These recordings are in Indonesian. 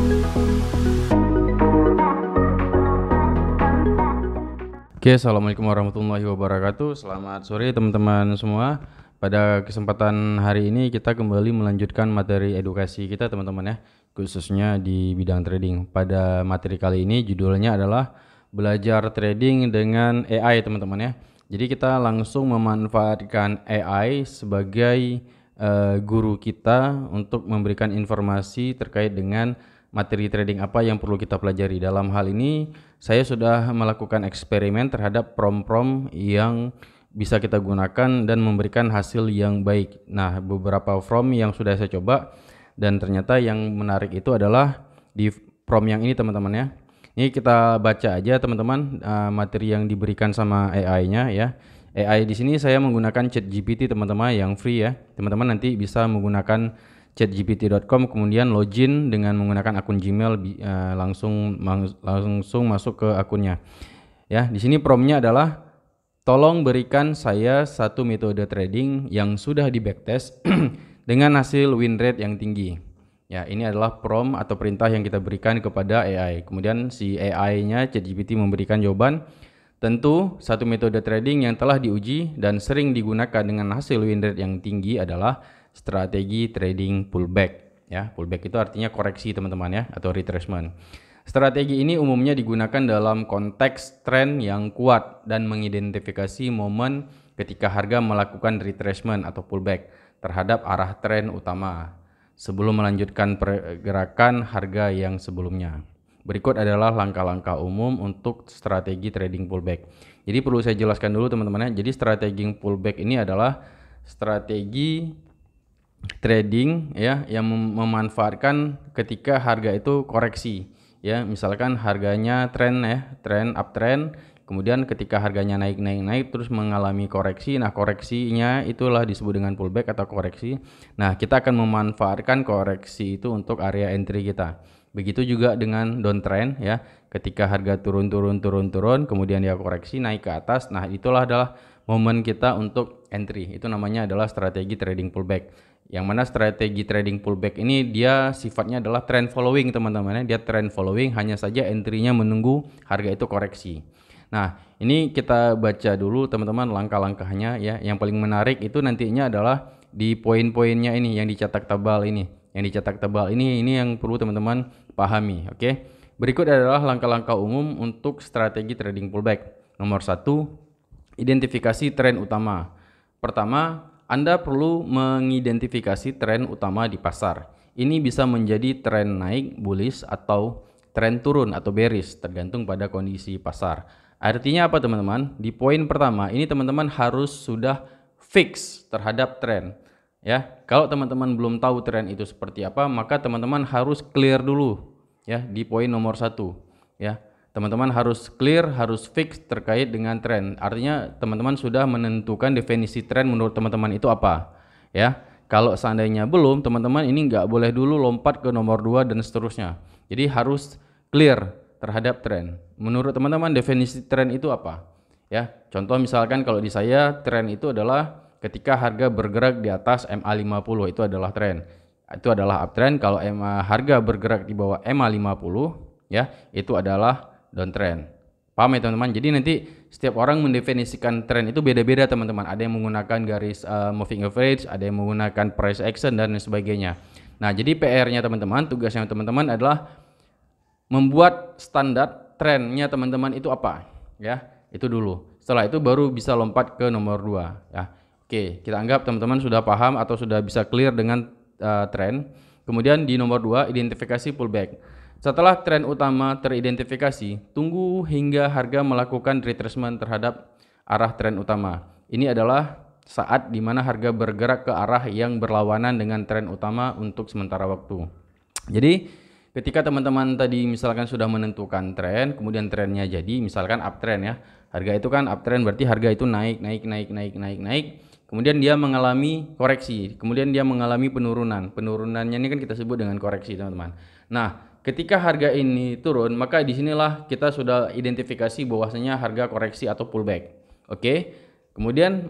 Oke, assalamualaikum warahmatullahi wabarakatuh. Selamat sore teman-teman semua. Pada kesempatan hari ini kita kembali melanjutkan materi edukasi kita teman-teman ya, khususnya di bidang trading. Pada materi kali ini judulnya adalah belajar trading dengan AI teman-teman ya. Jadi kita langsung memanfaatkan AI sebagai guru kita untuk memberikan informasi terkait dengan materi trading apa yang perlu kita pelajari. Dalam hal ini saya sudah melakukan eksperimen terhadap prompt-prompt yang bisa kita gunakan dan memberikan hasil yang baik. Nah, beberapa prompt yang sudah saya coba dan ternyata yang menarik itu adalah di prompt yang ini teman-teman ya. Ini kita baca aja teman-teman materi yang diberikan sama AI-nya ya. AI di sini saya menggunakan ChatGPT teman-teman yang free ya. Teman-teman nanti bisa menggunakan chatgpt.com kemudian login dengan menggunakan akun Gmail langsung masuk ke akunnya. Ya, di sini promptnya adalah tolong berikan saya satu metode trading yang sudah di backtest dengan hasil win rate yang tinggi. Ya, ini adalah prompt atau perintah yang kita berikan kepada AI. Kemudian si AI-nya ChatGPT memberikan jawaban. Tentu satu metode trading yang telah diuji dan sering digunakan dengan hasil win rate yang tinggi adalah strategi trading pullback ya. Pullback itu artinya koreksi teman-teman ya, atau retracement. Strategi ini umumnya digunakan dalam konteks tren yang kuat dan mengidentifikasi momen ketika harga melakukan retracement atau pullback terhadap arah tren utama sebelum melanjutkan pergerakan harga yang sebelumnya. Berikut adalah langkah-langkah umum untuk strategi trading pullback. Jadi perlu saya jelaskan dulu teman-teman ya. Jadi strategi pullback ini adalah strategi trading ya yang memanfaatkan ketika harga itu koreksi ya. Misalkan harganya tren ya, tren uptrend, kemudian ketika harganya naik terus mengalami koreksi. Nah, koreksinya itulah disebut dengan pullback atau koreksi. Nah, kita akan memanfaatkan koreksi itu untuk area entry kita. Begitu juga dengan downtrend ya, ketika harga turun, kemudian dia koreksi naik ke atas. Nah, itulah adalah momen kita untuk entry. Itu namanya adalah strategi trading pullback. Yang mana strategi trading pullback ini dia sifatnya adalah trend following teman-teman ya. Dia trend following, hanya saja entry-nya menunggu harga itu koreksi. Nah, ini kita baca dulu teman-teman langkah-langkahnya ya. Yang paling menarik itu nantinya adalah di poin-poinnya ini yang dicetak tebal ini. Yang dicetak tebal ini yang perlu teman-teman pahami, oke? Berikut adalah langkah-langkah umum untuk strategi trading pullback. Nomor 1, identifikasi tren utama. Pertama, Anda perlu mengidentifikasi tren utama di pasar. Ini bisa menjadi tren naik bullish atau tren turun atau bearish, tergantung pada kondisi pasar. Artinya apa teman-teman? Di poin pertama ini teman-teman harus sudah fix terhadap tren. Ya, kalau teman-teman belum tahu tren itu seperti apa, maka teman-teman harus clear dulu ya di poin nomor 1 ya. Teman-teman harus clear, harus fix terkait dengan tren. Artinya teman-teman sudah menentukan definisi tren menurut teman-teman itu apa ya. Kalau seandainya belum, teman-teman ini nggak boleh dulu lompat ke nomor 2 dan seterusnya. Jadi harus clear terhadap tren. Menurut teman-teman definisi tren itu apa ya? Contoh misalkan kalau di saya tren itu adalah ketika harga bergerak di atas MA50 itu adalah tren. Itu adalah uptrend. Kalau harga bergerak di bawah MA50 ya, itu adalah downtrend. Paham ya teman-teman? Jadi nanti setiap orang mendefinisikan tren itu beda-beda teman-teman. Ada yang menggunakan garis moving average, ada yang menggunakan price action dan sebagainya. Nah, jadi PR-nya teman-teman, tugasnya teman-teman adalah membuat standar trennya teman-teman itu apa ya. Itu dulu. Setelah itu baru bisa lompat ke nomor 2 ya. Oke, kita anggap teman-teman sudah paham atau sudah bisa clear dengan tren. Kemudian di nomor 2, identifikasi pullback. Setelah tren utama teridentifikasi, tunggu hingga harga melakukan retracement terhadap arah tren utama. Ini adalah saat di mana harga bergerak ke arah yang berlawanan dengan tren utama untuk sementara waktu. Jadi ketika teman-teman tadi misalkan sudah menentukan tren, kemudian trennya jadi misalkan uptrend ya. Harga itu kan uptrend, berarti harga itu naik. Kemudian dia mengalami koreksi, kemudian dia mengalami penurunan. Penurunannya ini kan kita sebut dengan koreksi, teman-teman. Nah, ketika harga ini turun, maka disinilah kita sudah identifikasi bahwasanya harga koreksi atau pullback. Oke. Kemudian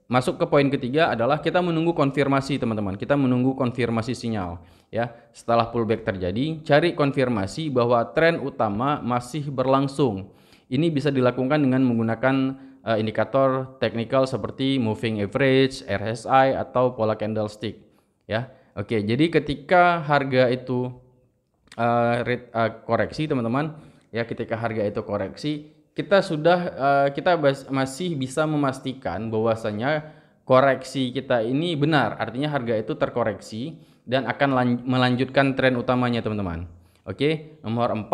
masuk ke poin ketiga adalah kita menunggu konfirmasi teman-teman. Kita menunggu konfirmasi sinyal ya. Setelah pullback terjadi, cari konfirmasi bahwa tren utama masih berlangsung. Ini bisa dilakukan dengan menggunakan indikator teknikal seperti moving average, RSI atau pola candlestick ya. Oke, jadi ketika harga itu koreksi teman-teman ya, ketika harga itu koreksi, kita masih bisa memastikan bahwasanya koreksi kita ini benar, artinya harga itu terkoreksi dan akan melanjutkan tren utamanya teman-teman. Oke, nomor 4,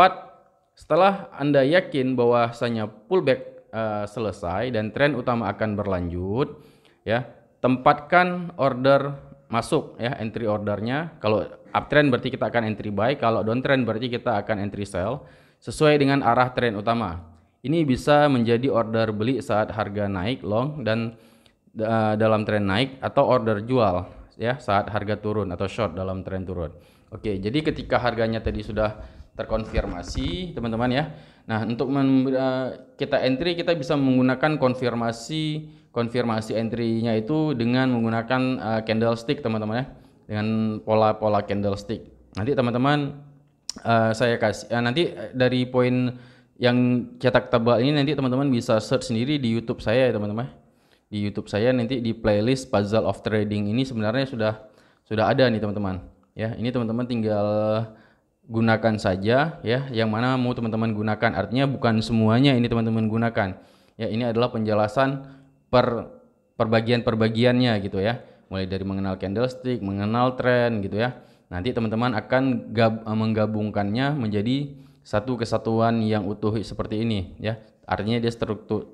setelah Anda yakin bahwasanya pullback selesai dan tren utama akan berlanjut ya, tempatkan order masuk ya, entry ordernya. Kalau uptrend berarti kita akan entry buy, kalau downtrend berarti kita akan entry sell sesuai dengan arah tren utama. Ini bisa menjadi order beli saat harga naik long dan dalam tren naik, atau order jual ya saat harga turun atau short dalam tren turun. Oke, jadi ketika harganya tadi sudah terkonfirmasi teman-teman ya. Nah, untuk kita entry, kita bisa menggunakan konfirmasi entry-nya itu dengan menggunakan candlestick teman-teman ya, dengan pola candlestick. Nanti teman-teman saya kasih nanti dari poin yang cetak tebal ini, nanti teman-teman bisa search sendiri di YouTube saya ya teman-teman. Di YouTube saya nanti di playlist Puzzle of Trading ini sebenarnya sudah ada nih teman-teman. Ya, ini teman-teman tinggal gunakan saja ya yang mana mau teman-teman gunakan. Artinya bukan semuanya ini teman-teman gunakan. Ya, ini adalah penjelasan perbagian-perbagiannya gitu ya. Mulai dari mengenal candlestick, mengenal tren gitu ya. Nanti teman-teman akan menggabungkannya menjadi satu kesatuan yang utuh seperti ini ya. Artinya dia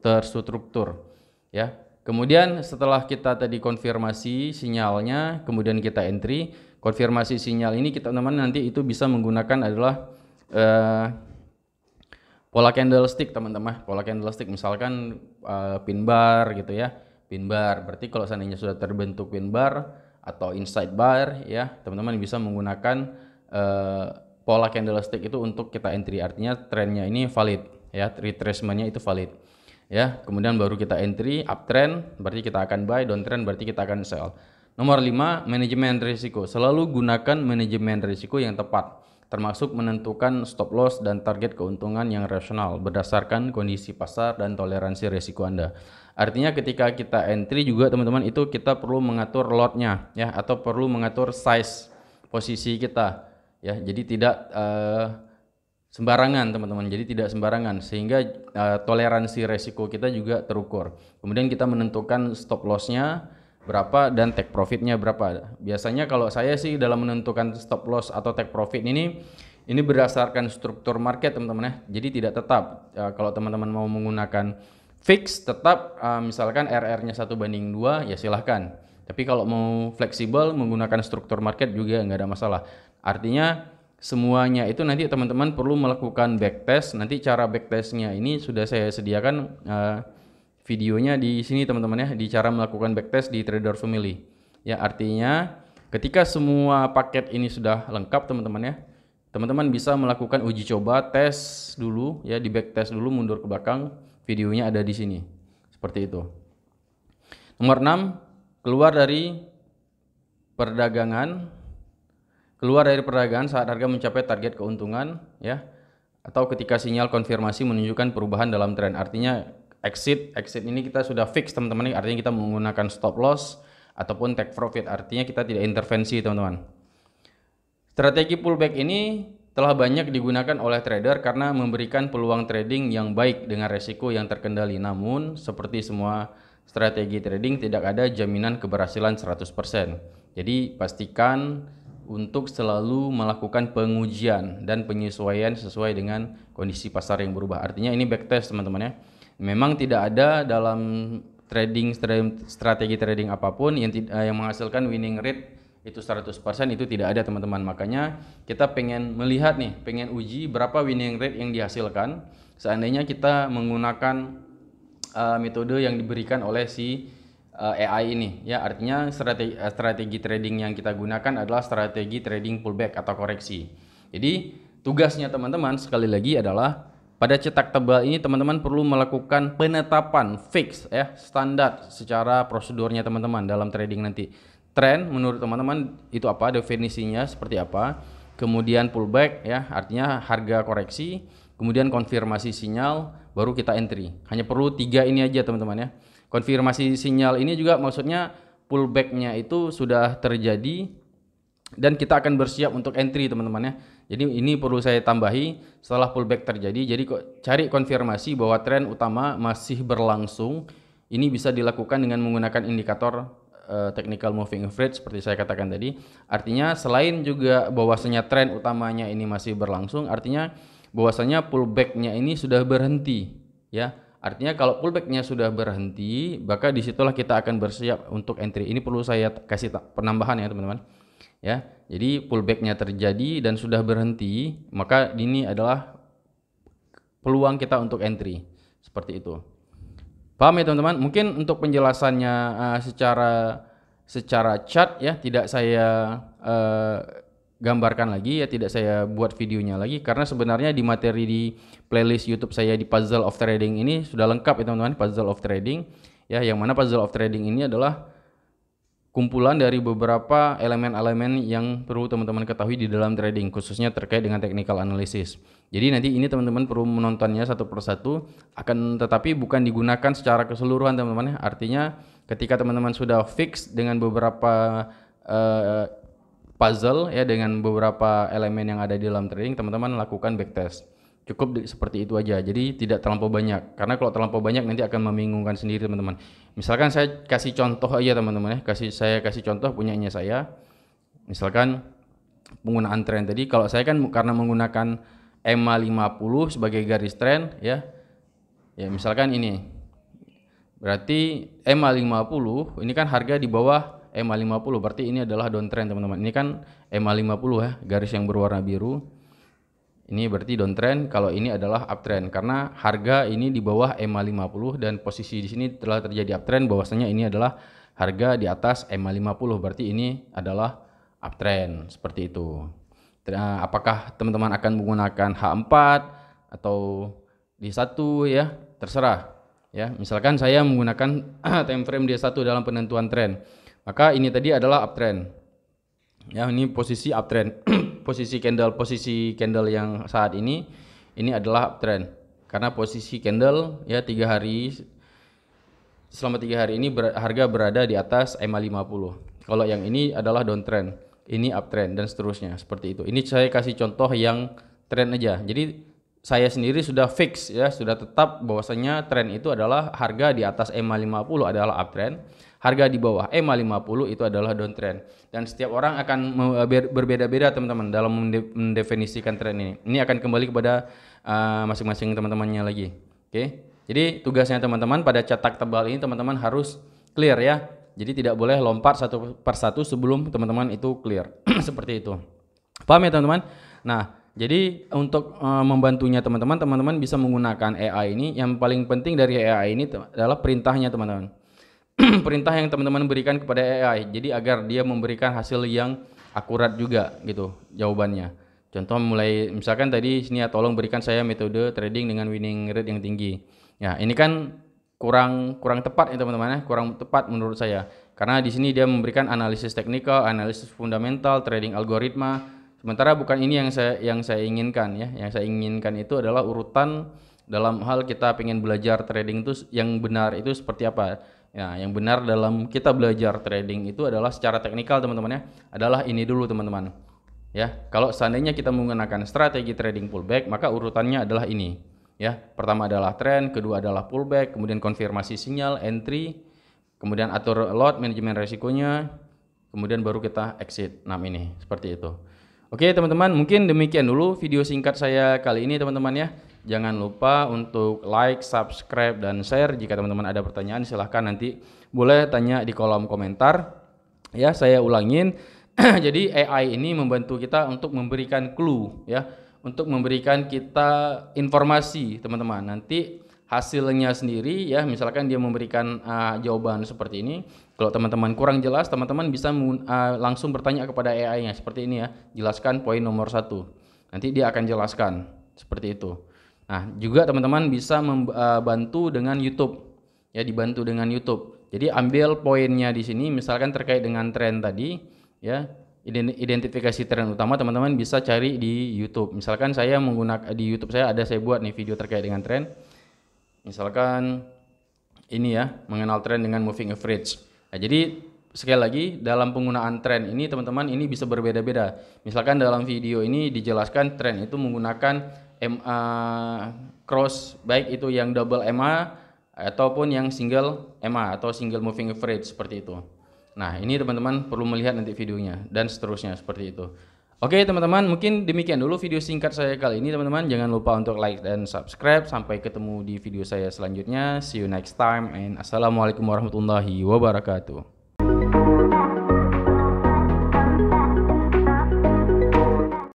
terstruktur ya. Kemudian setelah kita tadi konfirmasi sinyalnya, kemudian kita entry. Konfirmasi sinyal ini kita teman-teman nanti itu bisa menggunakan adalah pola candlestick teman-teman. Pola candlestick misalkan pin bar gitu ya. Pin bar berarti kalau seandainya sudah terbentuk pin bar atau inside bar ya, teman-teman bisa menggunakan pola candlestick itu untuk kita entry. Artinya trennya ini valid ya, retracementnya itu valid ya. Kemudian baru kita entry. Uptrend berarti kita akan buy, downtrend berarti kita akan sell. Nomor 5, manajemen risiko. Selalu gunakan manajemen risiko yang tepat, termasuk menentukan stop loss dan target keuntungan yang rasional berdasarkan kondisi pasar dan toleransi risiko Anda. Artinya ketika kita entry juga teman-teman itu kita perlu mengatur lotnya ya, atau perlu mengatur size posisi kita ya. Jadi tidak sembarangan teman-teman. Jadi tidak sembarangan sehingga toleransi risiko kita juga terukur. Kemudian kita menentukan stop lossnya berapa dan take profitnya berapa. Biasanya kalau saya sih dalam menentukan stop loss atau take profit ini berdasarkan struktur market teman-teman ya. Jadi tidak tetap. Kalau teman-teman mau menggunakan fix tetap misalkan RR-nya 1:2 ya silahkan. Tapi kalau mau fleksibel menggunakan struktur market juga nggak ada masalah. Artinya semuanya itu nanti teman-teman perlu melakukan backtest. Nanti cara backtestnya ini sudah saya sediakan videonya di sini teman-teman ya, di cara melakukan backtest di Trader Family. Ya, artinya ketika semua paket ini sudah lengkap teman-teman ya, teman-teman bisa melakukan uji coba, tes dulu ya, di backtest dulu mundur ke belakang. Videonya ada di sini. Seperti itu. Nomor 6, keluar dari perdagangan saat harga mencapai target keuntungan ya, atau ketika sinyal konfirmasi menunjukkan perubahan dalam tren. Artinya exit ini kita sudah fix teman-teman, artinya kita menggunakan stop loss ataupun take profit, artinya kita tidak intervensi teman-teman. Strategi pullback ini telah banyak digunakan oleh trader karena memberikan peluang trading yang baik dengan resiko yang terkendali. Namun seperti semua strategi trading tidak ada jaminan keberhasilan 100%. Jadi pastikan untuk selalu melakukan pengujian dan penyesuaian sesuai dengan kondisi pasar yang berubah. Artinya ini backtest teman-teman ya. Memang tidak ada dalam strategi trading apapun yang menghasilkan winning rate itu 100%, itu tidak ada teman-teman. Makanya kita pengen melihat nih, pengen uji berapa winning rate yang dihasilkan seandainya kita menggunakan metode yang diberikan oleh si AI ini ya. Artinya strategi trading yang kita gunakan adalah strategi trading pullback atau koreksi. Jadi tugasnya teman-teman sekali lagi adalah Pada cetak tebal ini teman-teman perlu melakukan penetapan fix ya, standar secara prosedurnya teman-teman dalam trading nanti. Trend menurut teman-teman itu apa, definisinya seperti apa? Kemudian pullback ya, artinya harga koreksi, kemudian konfirmasi sinyal, baru kita entry. Hanya perlu 3 ini aja teman-teman ya. Konfirmasi sinyal ini juga maksudnya pullbacknya itu sudah terjadi dan kita akan bersiap untuk entry teman-teman ya. Jadi ini perlu saya tambahi, setelah pullback terjadi, jadi cari konfirmasi bahwa tren utama masih berlangsung. Ini bisa dilakukan dengan menggunakan indikator technical moving average seperti saya katakan tadi. Artinya selain juga bahwasanya tren utamanya ini masih berlangsung, artinya bahwasanya pullbacknya ini sudah berhenti ya. Artinya kalau pullbacknya sudah berhenti, maka disitulah kita akan bersiap untuk entry. Ini perlu saya kasih penambahan ya teman-teman. Ya, jadi pullbacknya terjadi dan sudah berhenti, maka ini adalah peluang kita untuk entry. Seperti itu. Paham ya teman-teman? Mungkin untuk penjelasannya secara chart ya, tidak saya gambarkan lagi ya, tidak saya buat videonya lagi karena sebenarnya di materi di playlist YouTube saya di Puzzle of Trading ini sudah lengkap ya teman-teman, Puzzle of Trading ya, yang mana Puzzle of Trading ini adalah kumpulan dari beberapa elemen-elemen yang perlu teman-teman ketahui di dalam trading, khususnya terkait dengan technical analysis. Jadi nanti ini teman-teman perlu menontonnya satu persatu, akan tetapi bukan digunakan secara keseluruhan teman-teman. Artinya ketika teman-teman sudah fix dengan beberapa puzzle ya, dengan beberapa elemen yang ada di dalam trading, teman-teman lakukan backtest. Cukup seperti itu aja, jadi tidak terlampau banyak, karena kalau terlampau banyak nanti akan membingungkan sendiri teman-teman. Misalkan saya kasih contoh aja teman-teman ya, saya kasih contoh punyanya saya. Misalkan penggunaan tren tadi, kalau saya kan karena menggunakan EMA 50 sebagai garis tren ya, misalkan ini berarti EMA 50 ini kan harga di bawah EMA 50, berarti ini adalah downtrend teman-teman. Ini kan EMA 50 ya, garis yang berwarna biru. Ini berarti downtrend, kalau ini adalah uptrend karena harga ini di bawah EMA 50 dan posisi di sini telah terjadi uptrend, bahwasanya ini adalah harga di atas EMA 50, berarti ini adalah uptrend. Seperti itu. Apakah teman-teman akan menggunakan H4 atau D1 ya, terserah ya. Misalkan saya menggunakan time frame D1 dalam penentuan tren, maka ini tadi adalah uptrend. Ya, ini posisi uptrend. posisi candle yang saat ini adalah uptrend. Karena posisi candle ya selama 3 hari ini harga berada di atas EMA 50. Kalau yang ini adalah downtrend, ini uptrend dan seterusnya seperti itu. Ini saya kasih contoh yang trend aja. Jadi saya sendiri sudah fix ya, sudah tetap bahwasanya tren itu adalah harga di atas EMA 50 adalah uptrend, harga di bawah EMA 50 itu adalah downtrend. Dan setiap orang akan berbeda-beda teman-teman dalam mendefinisikan tren ini. Ini akan kembali kepada masing-masing teman-temannya lagi. Oke. Jadi tugasnya teman-teman pada cetak tebal ini teman-teman harus clear ya. Jadi tidak boleh lompat satu persatu sebelum teman-teman itu clear. Seperti itu. Paham ya teman-teman? Nah, jadi untuk membantunya teman-teman bisa menggunakan AI ini. Yang paling penting dari AI ini adalah perintahnya teman-teman. Perintah yang teman-teman berikan kepada AI, jadi agar dia memberikan hasil yang akurat juga gitu jawabannya. Contoh mulai misalkan tadi sini ya, tolong berikan saya metode trading dengan winning rate yang tinggi. Ya, ini kan kurang tepat ya teman-teman ya, kurang tepat menurut saya. Karena di sini dia memberikan analisis teknikal, analisis fundamental, trading algoritma. Sementara bukan ini yang saya inginkan ya. Yang saya inginkan itu adalah urutan dalam hal kita pengen belajar trading itu yang benar itu seperti apa. Ya, yang benar dalam kita belajar trading itu adalah secara teknikal teman-teman ya, adalah ini dulu teman-teman. Ya, kalau seandainya kita menggunakan strategi trading pullback, maka urutannya adalah ini. Ya, pertama adalah trend, kedua adalah pullback, kemudian konfirmasi sinyal, entry, kemudian atur lot, manajemen resikonya, kemudian baru kita exit. Nah, ini seperti itu. Oke teman-teman, mungkin demikian dulu video singkat saya kali ini teman-teman ya. Jangan lupa untuk like, subscribe, dan share. Jika teman-teman ada pertanyaan silahkan nanti boleh tanya di kolom komentar. Ya, saya ulangin. Jadi AI ini membantu kita untuk memberikan clue ya, untuk memberikan kita informasi teman-teman. Nanti hasilnya sendiri ya, misalkan dia memberikan jawaban seperti ini. Kalau teman-teman kurang jelas, teman-teman bisa langsung bertanya kepada AI-nya seperti ini ya. Jelaskan poin nomor 1. Nanti dia akan jelaskan seperti itu. Nah, juga teman-teman bisa membantu dengan YouTube. Ya, dibantu dengan YouTube. Jadi ambil poinnya di sini misalkan terkait dengan tren tadi, ya. Identifikasi tren utama teman-teman bisa cari di YouTube. Misalkan saya menggunakan di YouTube saya buat nih video terkait dengan tren. Misalkan ini ya, mengenal tren dengan moving average. Nah, jadi sekali lagi dalam penggunaan tren ini teman-teman ini bisa berbeda-beda. Misalkan dalam video ini dijelaskan tren itu menggunakan MA cross, baik itu yang double MA ataupun yang single MA atau single moving average seperti itu. Nah, ini teman-teman perlu melihat nanti videonya dan seterusnya seperti itu. Oke teman-teman, mungkin demikian dulu video singkat saya kali ini teman-teman. Jangan lupa untuk like dan subscribe. Sampai ketemu di video saya selanjutnya. See you next time and assalamualaikum warahmatullahi wabarakatuh.